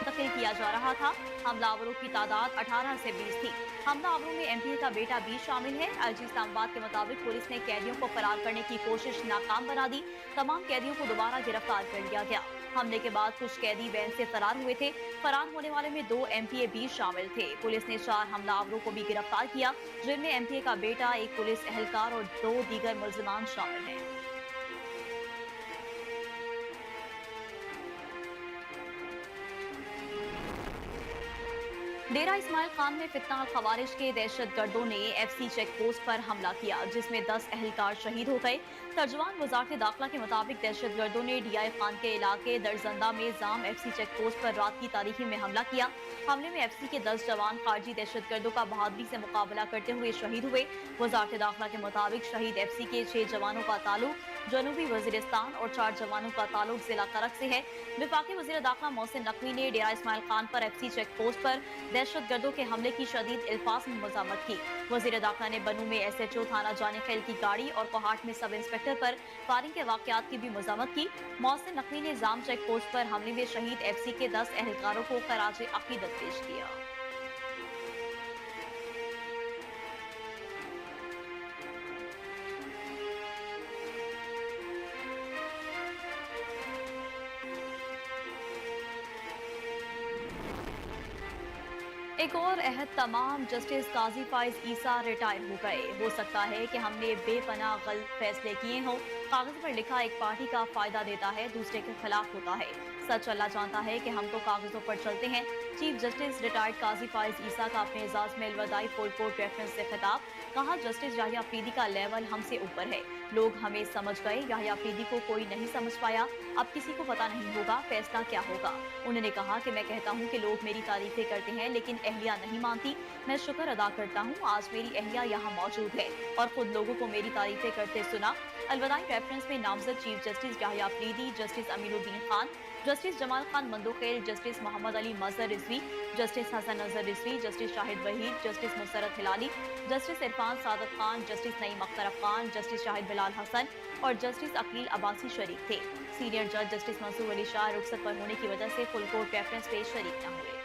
मुंतकिल किया जा रहा था। हमलावरों की तादाद 18 से 20 थी। हमलावरों में एमपीए का बेटा भी शामिल है। अलजी इस्लामाबाद के मुताबिक पुलिस ने कैदियों को फरार करने की कोशिश नाकाम बना दी। तमाम कैदियों को दोबारा गिरफ्तार कर लिया गया। हमले के बाद कुछ कैदी वैन से फरार हुए थे। फरार होने वाले में 2 एमपीए भी शामिल थे। पुलिस ने 4 हमलावरों को भी गिरफ्तार किया, जिनमें एमपीए का बेटा, एक पुलिस एहलकार और 2 दीगर मुल्जिमान शामिल हैं। डेरा इस्माइल खान में फितना खवारिज के दहशतगर्दों ने एफसी चेक पोस्ट पर हमला किया, जिसमें 10 एहलकार शहीद हो गए। तर्जुमान वजारत दाखिला के मुताबिक दहशतगर्दों ने डीआई खान के इलाके दरजंदा में जाम एफसी चेक पोस्ट पर रात की तारीखी में हमला किया। हमले में एफसी के 10 जवान खारजी दहशतगर्दों का बहादुरी से मुकाबला करते हुए शहीद हुए। वजारत दाखिला के मुताबिक शहीद एफसी के 6 जवानों का ताल्लुक जनूबी वजीरिस्तान और 4 जवानों का ताल्लुक जिला करक से है। विफाकी वजीर दाखिला मोहसिन नकवी ने डेरा इस्माइल खान पर एफसी चेक पोस्ट पर दहशतगर्दों के हमले की शदीद अल्फाज में मज़ामत की। वजीर दाखिला ने बनू में एसएचओ थाना जाने खेल की गाड़ी और कोहाट में सब इंस्पेक्टर पर फायरिंग के वाकयात की भी मज़ामत की। मोहसिन नकवी ने जाम चेक पोस्ट पर हमले में शहीद एफसी के 10 एहलकारों को खराज अकीदत पेश किया। एक और अहद तमाम, जस्टिस काजी फाइज ईसा रिटायर हो गए। हो सकता है कि हमने बेपनाह गलत फैसले किए हों। कागज पर लिखा एक पार्टी का फायदा देता है, दूसरे के खिलाफ होता है। सच अल्लाह जानता है कि हम तो कागजों पर चलते हैं। चीफ जस्टिस रिटायर्ड काजी फाइज ईसा का अपने एजाज में अलवदाई फुल कोर्ट रेफरेंस से खिताब। कहा, जस्टिस याहिया अफरीदी का लेवल हमसे ऊपर है। लोग हमें समझ गए, याहिया अफरीदी को कोई नहीं समझ पाया। अब किसी को पता नहीं होगा फैसला क्या होगा। उन्होंने कहा कि मैं कहता हूँ कि लोग मेरी तारीफें करते हैं, लेकिन अहलिया नहीं मानती। मैं शुक्र अदा करता हूँ आज मेरी अहलिया यहाँ मौजूद है और खुद लोगों को मेरी तारीफें करते सुना। अलवदाई रेफरेंस में नामजद chief justice Yahya Afridi, justice Aminuddin Khan, justice Jamal Khan Mandokhail, justice Mohammad Ali Mazhar Rizvi, justice Hasan Nazar Rizvi, justice Shahid Waheed, justice Musarrat Hilali, justice Irfan Saadat Khan, justice Naeem Akhtar Afghan, justice Shahid Bilal Hasan और जस्टिस अकील अब्बासी शरीक थे। सीनियर जज जस्टिस मंसूर अली शाह रुखसत पर होने की वजह से फुल कोर्ट रेफरेंस पे शरीक न हुए।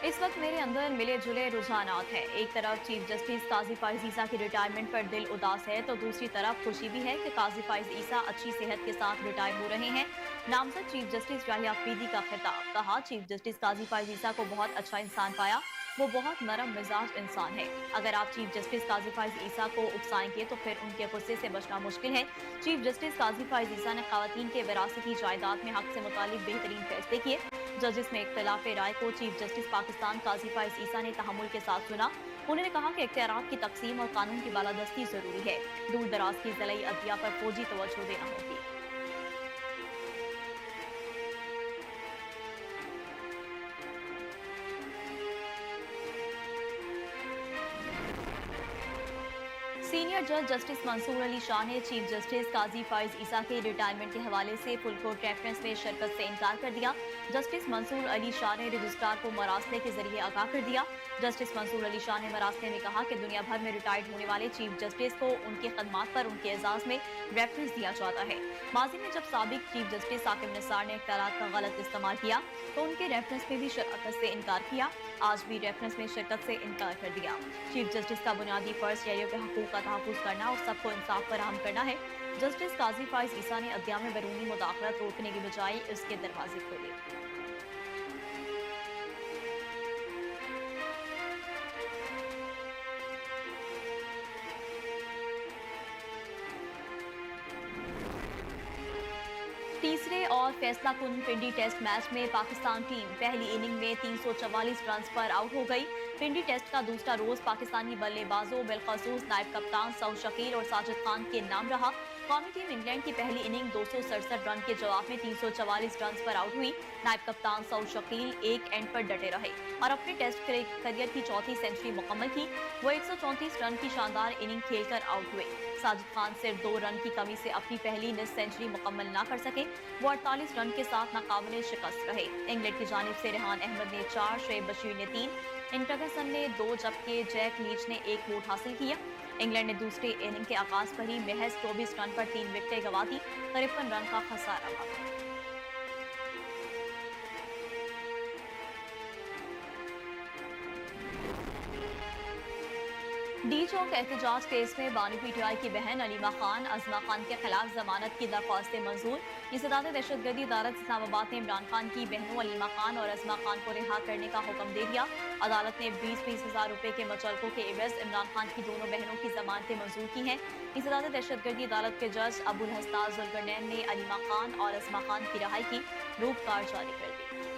इस वक्त मेरे अंदर मिले जुले रुझानात हैं। एक तरफ चीफ जस्टिस काजी फाइज ईसा की रिटायरमेंट पर दिल उदास है, तो दूसरी तरफ खुशी भी है कि काजी फाइज ईसा अच्छी सेहत के साथ रिटायर हो रहे हैं। नामजद चीफ जस्टिस याहिया अफरीदी का खिताब। कहा, चीफ जस्टिस काजी फाइज ईसा को बहुत अच्छा इंसान पाया। वो बहुत नरम मिजाज इंसान है। अगर आप चीफ जस्टिस काजी फाइज ईसा को उकसाएंगे तो फिर उनके गुस्से से बचना मुश्किल है। चीफ जस्टिस काजी फाइज ईसा ने खवातीन के विरासती जायदाद में हक से मुतालिक बेहतरीन फैसले किए। जजिस में इख्तिलाफ राय को चीफ जस्टिस पाकिस्तान काजी फाइज ईसा ने तहम्मुल के साथ सुना। उन्होंने कहा कि इख्तियारात की तकसीम और कानून की बालादस्ती जरूरी है। दूर दराज की ज़िलाई अदलिया पर फौजी तवज्जो देना होगी। सीनियर जज जस्टिस मंसूर अली शाह ने चीफ जस्टिस काजी फाइज ईसा के रिटायरमेंट के हवाले से फुल कोर्ट रेफरेंस में शिरकत से इनकार कर दिया। जस्टिस मंसूर अली शाह ने रजिस्ट्रार को मरासले के जरिए आगाह कर दिया। जस्टिस मंसूर अली शाह ने मरासले में कहा कि दुनिया भर में रिटायर्ड होने वाले चीफ जस्टिस को उनकी खदमात पर उनके एजाज में रेफरेंस दिया जाता है। माजी में जब साबिक चीफ जस्टिस साकिब निसार ने इख्तियारात का गलत इस्तेमाल किया तो उनके रेफरेंस में भी शिरकत से इनकार किया। आज भी रेफरेंस में शिरकत से इनकार कर दिया। चीफ जस्टिस का बुनियादी फर्ज शहरियों के हकूक का तहफ़्फ़ुज़ करना और सबको इंसाफ फराहम करना है। जस्टिस काजी फाइज ईसा ने अदलिया में बैरूनी मुदाखलत रोकने की बजाय इसके दरवाजे खोले। तीसरे और फैसला कुन पिंडी टेस्ट मैच में पाकिस्तान टीम पहली इनिंग में 344 रन पर आउट हो गई। पिंडी टेस्ट का दूसरा रोज पाकिस्तानी बल्लेबाजों बिलखसूस नायब कप्तान सऊद शकील और साजिद खान के नाम रहा। कौमी टीम इंग्लैंड की पहली इनिंग 267 रन के जवाब में 344 रन पर आउट हुई। नायब कप्तान सऊद शकील एक एंड पर डटे रहे और अपने टेस्ट करियर की चौथी सेंचुरी मुकम्मल की। वो 134 रन की शानदार इनिंग खेलकर आउट हुए। साजिद खान सिर्फ 2 रन की कमी से अपनी पहली निस्फ सेंचुरी मुकम्मल ना कर सके। वो 48 रन के साथ नाकाबिल शिकस्त रहे। इंग्लैंड की जानिब से रेहान अहमद ने 4, शुएब बशीर ने 3, इंटरसन ने 2 जबकि जैक लीच ने 1 वोट हासिल किया। इंग्लैंड ने दूसरी इनिंग के आगाज पर ही महज 24 रन पर 3 विकेटें गंवा दी। 53 रन का खसारा हुआ। डी चौक एहतजाज केस में बानी पीटीआई की बहन अलीमा खान अजमा खान के खिलाफ जमानत की दरख्वास्त मंजूर। इंसदाद दहशतगर्दी अदालत इस्लामाबाद ने इमरान खान की बहनों अलीमा खान और अजमा खान को रिहा करने का हुक्म दे दिया। अदालत ने 20-20 हज़ार रुपए के मुचलकों के एवज इमरान खान की दोनों बहनों की जमानतें मंजूर की हैं। इंसदाद दहशतगर्दी अदालत के जज अबुल हसन जुल्करनैन ने अलीमा खान और अजमा खान की रहाई की रूपकार जारी कर दी।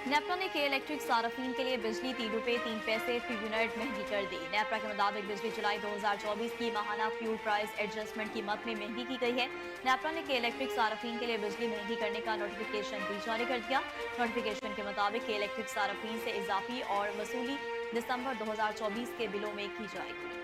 नेपरा ने के इलेक्ट्रिक सार्फिन के लिए बिजली 3 रुपए 3 पैसे फी यूनिट महंगी कर दी। नेपरा के मुताबिक बिजली जुलाई 2024 की माहाना फ्यूल प्राइस एडजस्टमेंट कीमत में महंगी की गई है। नेपरा ने के इलेक्ट्रिक सार्फिन के लिए बिजली महंगी करने का नोटिफिकेशन भी जारी कर दिया। नोटिफिकेशन के मुताबिक के इलेक्ट्रिक सार्फिन से इजाफी और वसूली दिसंबर 2024 के बिलों में की जाएगी।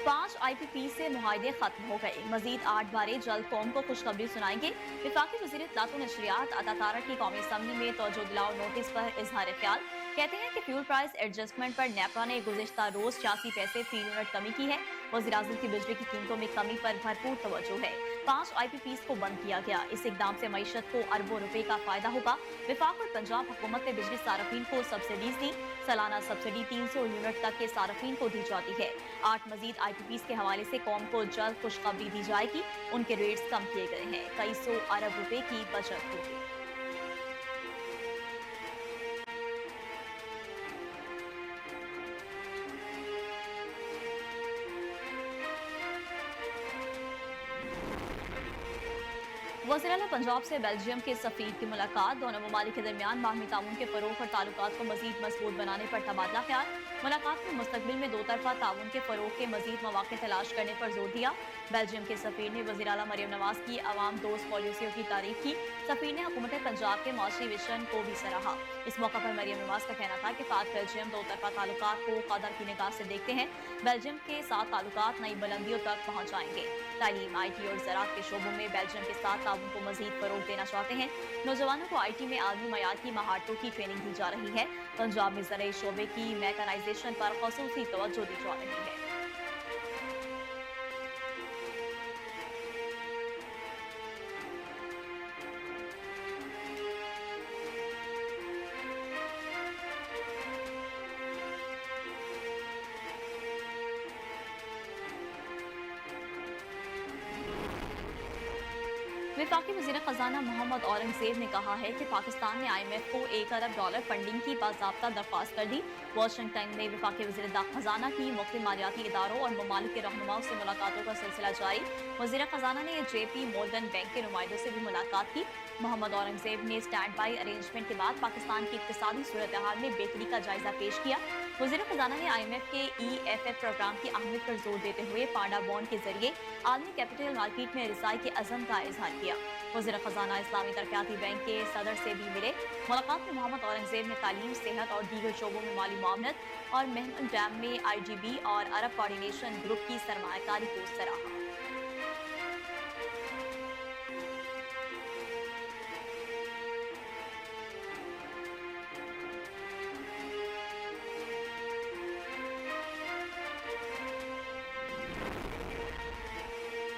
पांच IPP से मुआहदे खत्म हो गए। मजीद 8 बारे जल्द कौम को खुशखबरी सुनाएंगे। विफाकी वज़ीर इत्तलात व नशरियात अता तारक की कौमी असम्बली में तवज्जो दिलाओ नोटिस पर इजहार ख्याल। कहते हैं कि फ्यूल प्राइस एडजस्टमेंट पर नेपरा ने गुज़िश्ता रोज 86 पैसे फी यूनिट कमी की है। वज़ीर-ए-आज़म की बिजली की कीमतों में कमी पर भरपूर तवज्जो है। 5 IPPs को बंद किया गया। इस इकदाम से मईशत को अरबों रुपए का फायदा होगा। विफाक और पंजाब हुकूमत ने बिजली सार्फिन को सब्सिडीज दी। सालाना सब्सिडी 300 यूनिट तक के सार्फिन को दी जाती है। 8 मजीद IPPs के हवाले से कौम को जल्द खुशखबरी दी जाएगी। उनके रेट्स कम किए गए हैं। कई 100 अरब रुपए की बचत होगी। वज़ीर-ए-आला पंजाब से बेल्जियम के सफीर की मुलाकात। दोनों ममालिक के दरमियान बाहमी ताउन के फरोग और ताल्लुकात को मजीद मजबूत बनाने पर तबादला ख्याल। मुलाकात में मुस्तकबिल में 2 तरफा ताउन के फरोग के मजीद मौके तलाश करने पर जोर दिया। बेल्जियम के सफीर ने वज़ीर-ए-आला मरियम नवाज की अवाम दोस्त पॉलिसियों की तारीफ की। सफीर ने हुकूमत पंजाब के मौसमी विजन को भी सराहा। इस मौका पर मरियम नवाज का कहना था कि पाक बेल्जियम 2 तरफा ताल्लुकात को कदर की निगाह से देखते हैं। बेल्जियम के साथ ताल्लुकात नई बुलंदियों तक पहुँच जाएंगे। तालीम, IT और ज़राअत के शोबों में बेल्जियम के साथ ताउन को मजीद फरोग देना चाहते हैं। नौजवानों को IT में आलमी मयार की महारतों की ट्रेनिंग दी जा रही है। पंजाब में ज़राई शोबे की मैकेनाइजेशन पर ख़ुसूसी तवज्जो दी जा रही है। वफाकी वज़ीर ख़जाना मोहम्मद औरंगज़ेब ने कहा है कि पाकिस्तान ने IMF को $1 अरब फंडिंग की बाज़ाब्ता दरख्वास्त कर दी। वाशिंगटन में वफाकी वज़ीर ख़जाना की मुख्तलिफ मालियाती इदारों और ममालिक के रहनुमाओं से मुलाकातों का सिलसिला जारी। वज़ीर ख़जाना ने JP मोर्गन बैंक के नुमाइंदों से भी मुलाकात की। मोहम्मद औरंगज़ेब ने स्टैंड बाई अरेंजमेंट के बाद पाकिस्तान की इक़्तिसादी सूरत हाल में बेहतरी का जायजा पेश किया। वज़ीर ख़जाना ने IMF के EFF प्रोग्राम की अहमियत पर जोर देते हुए पांडा बॉन्ड के जरिए आलमी कैपिटल मार्केट में रिसाई के अज़म का इजहार किया। वज़ीर ख़जाना इस्लामी तरक्याती बैंक के सदर से भी मिले। मुलाकात में मोहम्मद औरंगज़ेब ने तालीम, सेहत और दीगर शोबों में माली मुआवनत और मेहमन डैम में IGB और अरब कोऑर्डिनेशन ग्रुप की सरमायाकारी को सराहा।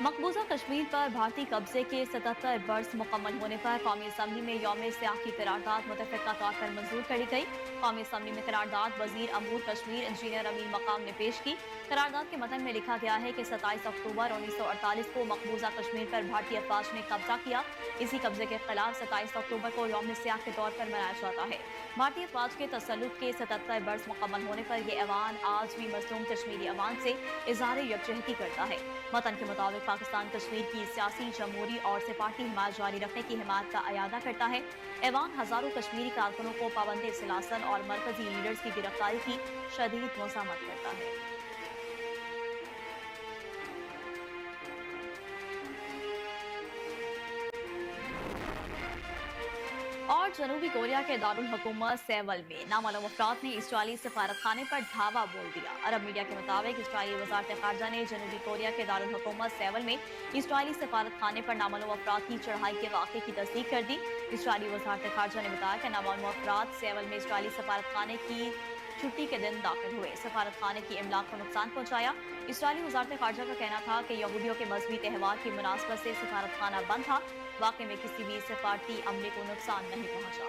मकबूजा कश्मीर पर भारतीय कब्जे के 77 बरस मुकम्मल होने पर कौमी असम्बली में यौम सियाह की करारदाद मुतफ़िक़ा तौर पर मंजूर करी गई। कौमी असम्बली में करारदाद वज़ीर अमूर कश्मीर इंजीनियर अमीन मकाम ने पेश की। करारदाद के मतन में लिखा गया है कि 27 अक्टूबर 1948 को मकबूजा कश्मीर पर भारतीय अफवाज ने कब्जा किया। इसी कब्जे के खिलाफ 27 अक्टूबर को यौम सियाह के तौर पर मनाया जाता है। भारतीय अफवाज के तसल्लुत के 77 बरस मुकम्मल होने पर यह ऐवान आज भी मज़लूम कश्मीरी अवाम से इज़हार यकजहती करता है। मतन के मुताबिक पाकिस्तान कश्मीर की सियासी, जमहूरी और सिफारती हिमायत जारी रखने की हिमायत का अयादा करता है। ऐवान हज़ारों कश्मीरी कारकुनों को पाबंदी सिलासल और मरकजी लीडर्स की गिरफ्तारी की शदीद मज़म्मत करता है। आज जनूबी कोरिया के दारुल हुकूमत सेवल में नामालूम अफराद ने इसराइली सफारत खाने पर धावा बोल दिया। अरब मीडिया के मुताबिक इसराइली वजारत खारजा ने जनूबी कोरिया के दारुल हुकूमत सेवल में इसराइली सफारत खाने पर नामालूम अफराद की चढ़ाई के वाक़े की तस्दीक कर दी। इसराइली वजारत खारजा ने बताया कि नामालूम अफराद सेवल में इसराइली सफारत खाने की छुट्टी के दिन दाखिल हुए, सफारत खाने की इमलाक को नुकसान पहुंचाया। इसराइली वजारत खारजा का कहना था कि यहूदियों के मजहबी त्यौहार की मुनासबत से सफारत खाना बंद था। वाकई में किसी भी सफारती अमले को नुकसान नहीं पहुंचा।